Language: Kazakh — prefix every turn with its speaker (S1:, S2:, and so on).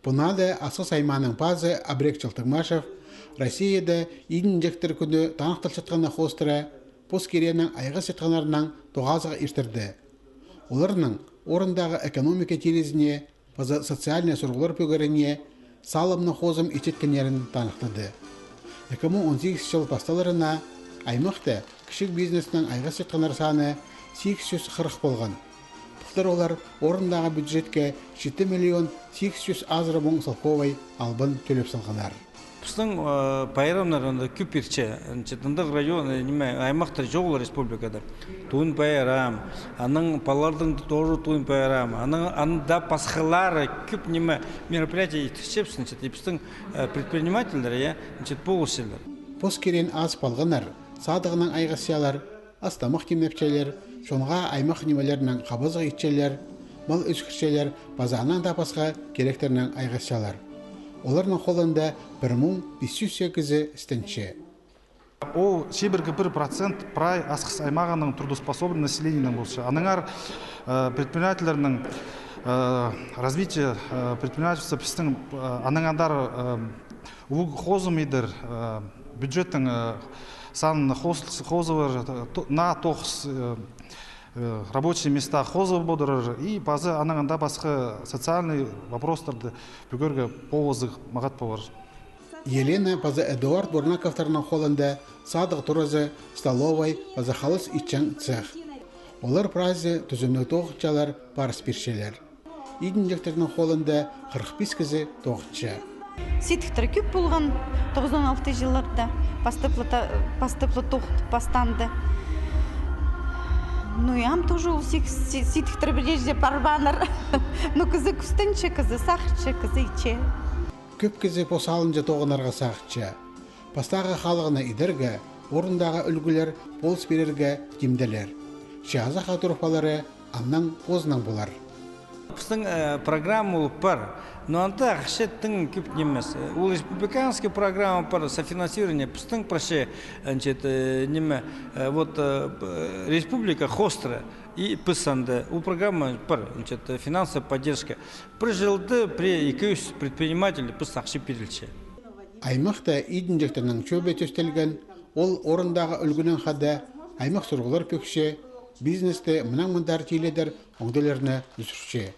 S1: Бұна да асыл сайманың пазы Абрек Чалтығмашев Россияда идінжектір күні танықтыл шытқаны қостыра Поскеренің айғы сетқанарынан тоғазыға иртірді. Оларының орындағы экономика терезіне, пазы социальный сұрғылар пөгеріне салымны қозым ечеткенерін танықтады. 2018 жыл басталарына аймақта кішік бизнесінің айғы сетқанар саны 840 болған. Бұқтар олар орындағы бюджетке 7 миллион 800 азыры мұң салқовай албын төлеп салғанар.
S2: Біздің пайрамларында көп ерче, тындық район, аймақтар жоғыл республикада. Туын пайрам, аның палардың тоже туын пайрам, аның да пасхалары көп мероприятия етішчепсін, біздің предпринимательдер, полуселер.
S1: Поскерен аз палғанар, садығының айғасиялар, астамық темнепчелер, шонға аймақ немелерінің қабызғы итчелер, мал өскіршелер, базанан да пасқа керектерінің айғасиялар. Олардың қолында 1508 істенші.
S3: Ол шебіргі 1% прай асқыс аймағының трудоспособный населениенің болшы. Аныңар предпринимательерінің развитие предпринимательства пістің аныңандар қозым едір бюджеттің санын қозывыр на тоқс рабочие места хозов бодырыр и базы анаңанда басқа социальный вопростарды бүгерге повозы мағат болар.
S1: Елена базы Эдуард Бурнаковтарының қолында садық тұрызы столовай базы қалыс итчен цех. Олар празе түзімнік тоғытчалар барыс бершелер. Идіндектерінің қолында 45 кізі тоғытча.
S4: Сетіктері көп болған 96 жылларда постыплы тоғыт бастанды. Ну, ям тоже у всех ситхтер брежде парбанар. Ну, кызы күстінші, кызы сақчы, кызы иче.
S1: Көп кізі посалынжа тоғынарға сақчы. Пастағы қалығына идерге, орындағы үлгілер болс берерге демделер. Шағаза қатырыпалары аннан позынан болар.
S2: Біздің программа бар, но анда ақшеттің көп немес. Ол республиканский программа бар, софинансирование. Біздің проще, республика хостра и пысанды. У программы бар, финансовая поддержка. Прожылды при 200 предпринимателей пыс ақшы берілші.
S1: Аймақта идіндектерінің чөбе төстелген, ол орындағы үлгінің қада аймақ сұрғылар пөкше, бизнесте мұнан мұндар тейледер оңдылеріне үсірше.